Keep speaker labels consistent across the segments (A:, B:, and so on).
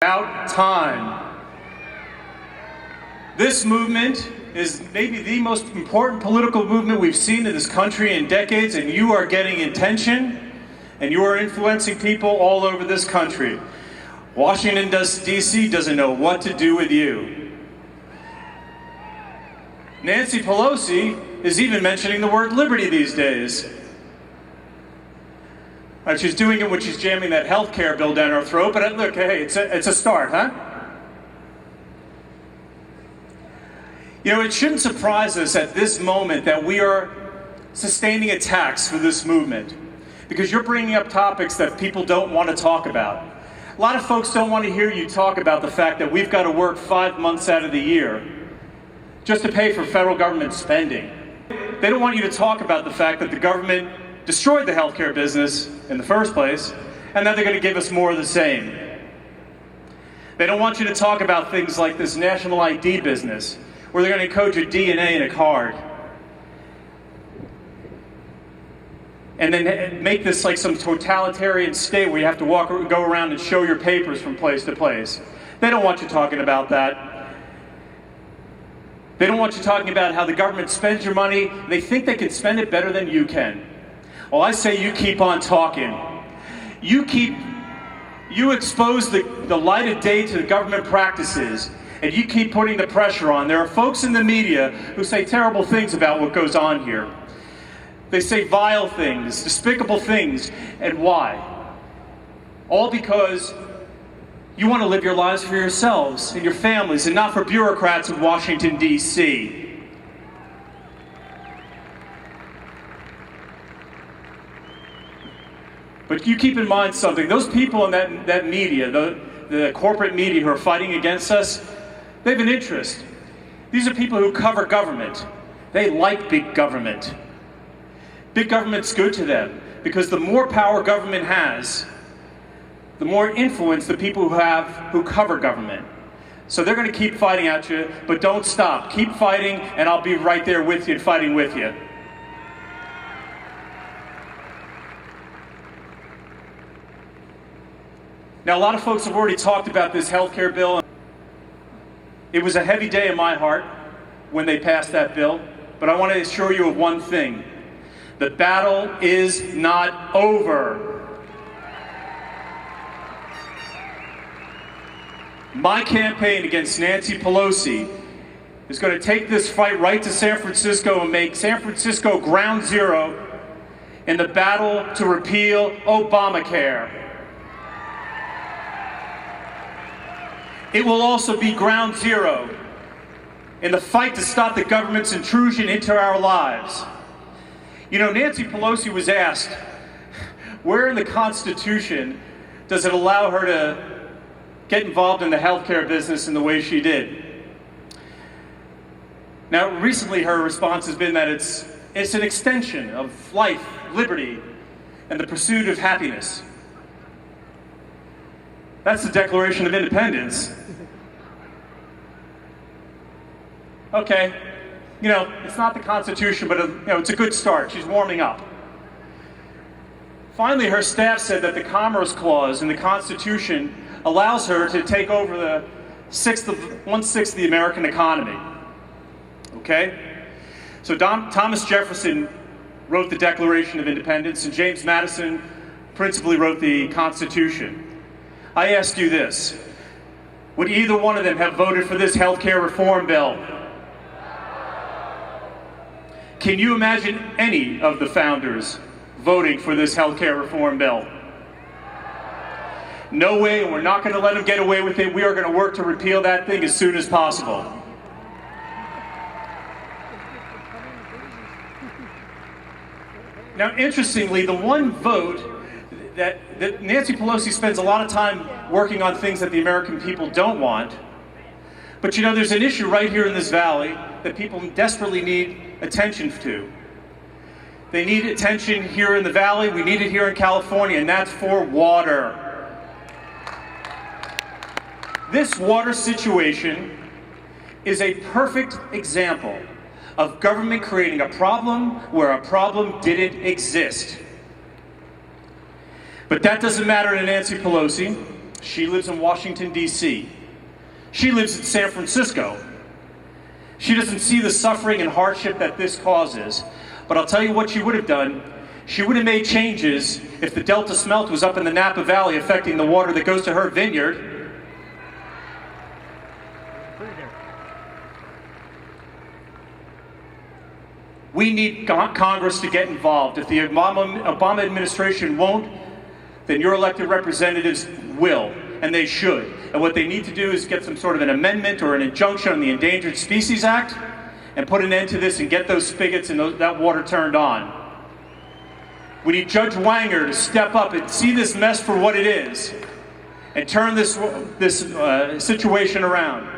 A: about time. This movement is maybe the most important political movement we've seen in this country in decades, and you are getting attention, and you are influencing people all over this country. Washington, D.C. doesn't know what to do with you. Nancy Pelosi is even mentioning the word liberty these days. She's doing it when she's jamming that health care bill down her throat, but look, hey, it's a start, huh? You know, it shouldn't surprise us at this moment that we are sustaining attacks for this movement, because you're bringing up topics that people don't want to talk about. A lot of folks don't want to hear you talk about the fact that we've got to work 5 months out of the year just to pay for federal government spending. They don't want you to talk about the fact that the government destroyed the healthcare business in the first place, and that they're going to give us more of the same. They don't want you to talk about things like this national ID business, where they're going to encode your DNA in a card, and then make this like some totalitarian state where you have to go around and show your papers from place to place. They don't want you talking about that. They don't want you talking about how the government spends your money, and they think they can spend it better than you can. Well, I say you keep on talking. You expose the light of day to the government practices, and you keep putting the pressure on. There are folks in the media who say terrible things about what goes on here. They say vile things, despicable things, and why? All because you want to live your lives for yourselves and your families, and not for bureaucrats in Washington, D.C. But you keep in mind something. Those people in that media, the corporate media who are fighting against us, they have an interest. These are people who cover government. They like big government. Big government's good to them, because the more power government has, the more influence the people who cover government. So they're going to keep fighting at you, but don't stop. Keep fighting, and I'll be right there with you, fighting with you. Now, a lot of folks have already talked about this healthcare bill. It was a heavy day in my heart when they passed that bill, but I want to assure you of one thing. The battle is not over. My campaign against Nancy Pelosi is going to take this fight right to San Francisco and make San Francisco ground zero in the battle to repeal Obamacare. It will also be ground zero in the fight to stop the government's intrusion into our lives. You know, Nancy Pelosi was asked, where in the Constitution does it allow her to get involved in the healthcare business in the way she did? Now, recently her response has been that it's an extension of life, liberty, and the pursuit of happiness. That's the Declaration of Independence. Okay, you know, it's not the Constitution, but it's a good start. She's warming up. Finally, her staff said that the Commerce Clause in the Constitution allows her to take over the 1/6 of the American economy. Okay? So Thomas Jefferson wrote the Declaration of Independence, and James Madison principally wrote the Constitution. I ask you this: would either one of them have voted for this healthcare reform bill? Can you imagine any of the founders voting for this healthcare reform bill? No way, and we're not going to let them get away with it. We are going to work to repeal that thing as soon as possible. Now, interestingly, the one vote that Nancy Pelosi spends a lot of time working on things that the American people don't want. But you know, there's an issue right here in this valley that people desperately need attention to. They need attention here in the valley, we need it here in California, and that's for water. This water situation is a perfect example of government creating a problem where a problem didn't exist. But that doesn't matter to Nancy Pelosi. She lives in Washington, D.C. She lives in San Francisco. She doesn't see the suffering and hardship that this causes. But I'll tell you what she would have done. She would have made changes if the Delta smelt was up in the Napa Valley affecting the water that goes to her vineyard. We need Congress to get involved. If the Obama administration won't, then your elected representatives will, and they should. And what they need to do is get some sort of an amendment or an injunction on the Endangered Species Act and put an end to this and get those spigots and that water turned on. We need Judge Wagener to step up and see this mess for what it is and turn this situation around.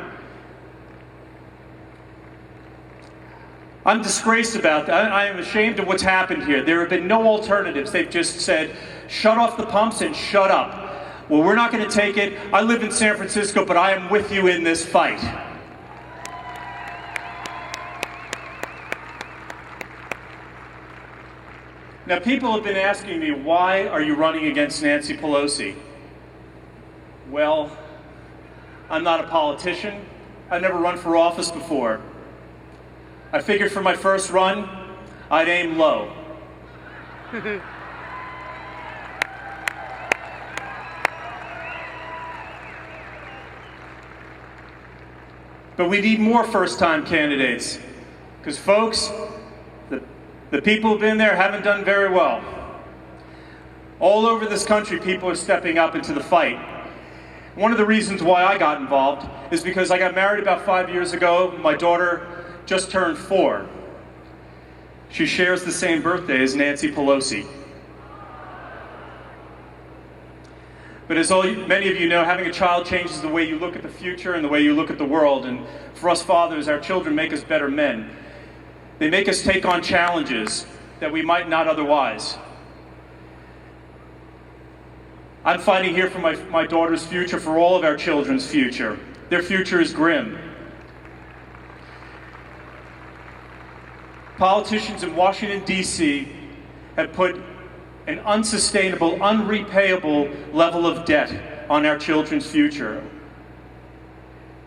A: I'm disgraced about that. I am ashamed of what's happened here. There have been no alternatives. They've just said, shut off the pumps and shut up. Well, we're not going to take it. I live in San Francisco, but I am with you in this fight. Now, people have been asking me, why are you running against Nancy Pelosi? Well, I'm not a politician. I've never run for office before. I figured for my first run, I'd aim low. But we need more first-time candidates, because folks, the people who've been there haven't done very well. All over this country, people are stepping up into the fight. One of the reasons why I got involved is because I got married about 5 years ago. My daughter just turned 4. She shares the same birthday as Nancy Pelosi. But as many of you know, having a child changes the way you look at the future and the way you look at the world. And for us fathers, our children make us better men. They make us take on challenges that we might not otherwise. I'm fighting here for my daughter's future, for all of our children's future. Their future is grim. Politicians in Washington, D.C. have put an unsustainable, unrepayable level of debt on our children's future.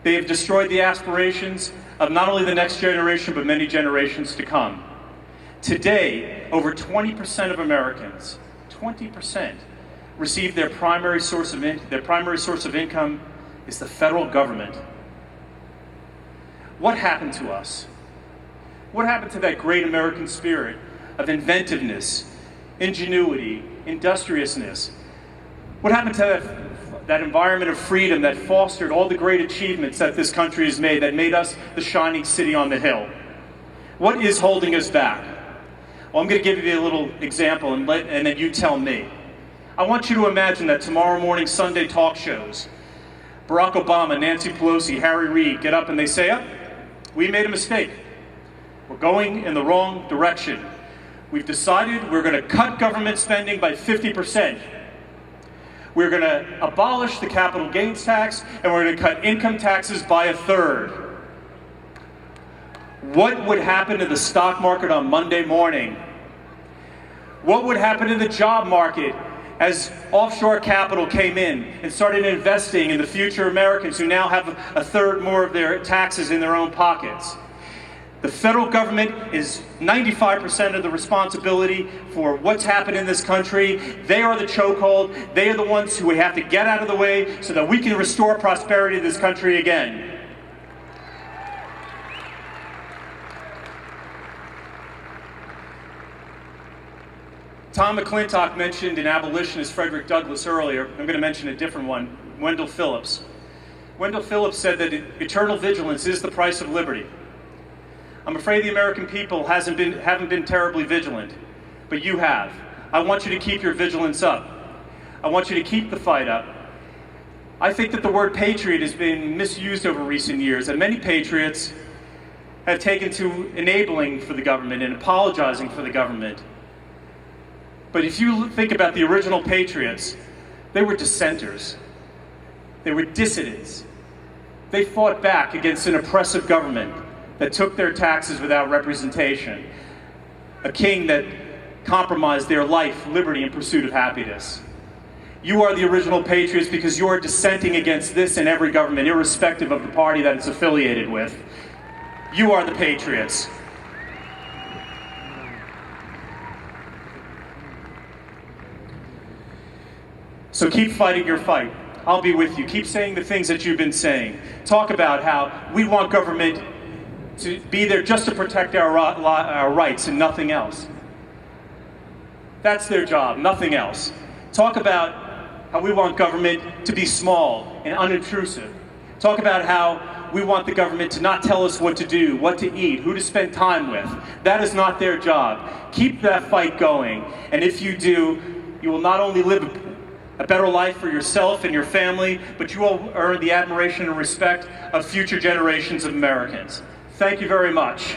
A: They have destroyed the aspirations of not only the next generation, but many generations to come. Today, over 20% of Americans, 20%, receive their primary source of income is the federal government. What happened to us? What happened to that great American spirit of inventiveness, ingenuity, industriousness? What happened to that environment of freedom that fostered all the great achievements that this country has made, that made us the shining city on the hill? What is holding us back? Well, I'm going to give you a little example and then you tell me. I want you to imagine that tomorrow morning Sunday talk shows, Barack Obama, Nancy Pelosi, Harry Reid get up and they say, oh, we made a mistake. We're going in the wrong direction. We've decided we're going to cut government spending by 50%. We're going to abolish the capital gains tax, and we're going to cut income taxes by 1/3. What would happen to the stock market on Monday morning? What would happen in the job market as offshore capital came in and started investing in the future Americans who now have 1/3 more of their taxes in their own pockets? The federal government is 95% of the responsibility for what's happened in this country. They are the chokehold. They are the ones who we have to get out of the way so that we can restore prosperity to this country again. Tom McClintock mentioned an abolitionist, Frederick Douglass, earlier. I'm going to mention a different one, Wendell Phillips. Wendell Phillips said that eternal vigilance is the price of liberty. I'm afraid the American people haven't been terribly vigilant, but you have. I want you to keep your vigilance up. I want you to keep the fight up. I think that the word patriot has been misused over recent years, and many patriots have taken to enabling for the government and apologizing for the government. But if you think about the original patriots, they were dissenters. They were dissidents. They fought back against an oppressive government that took their taxes without representation, a king that compromised their life, liberty, in pursuit of happiness. You are the original patriots because you are dissenting against this and every government, irrespective of the party that it's affiliated with. You are the patriots. So keep fighting your fight. I'll be with you. Keep saying the things that you've been saying. Talk about how we want government to be there just to protect our rights and nothing else. That's their job, nothing else. Talk about how we want government to be small and unintrusive. Talk about how we want the government to not tell us what to do, what to eat, who to spend time with. That is not their job. Keep that fight going, and if you do, you will not only live a better life for yourself and your family, but you will earn the admiration and respect of future generations of Americans. Thank you very much.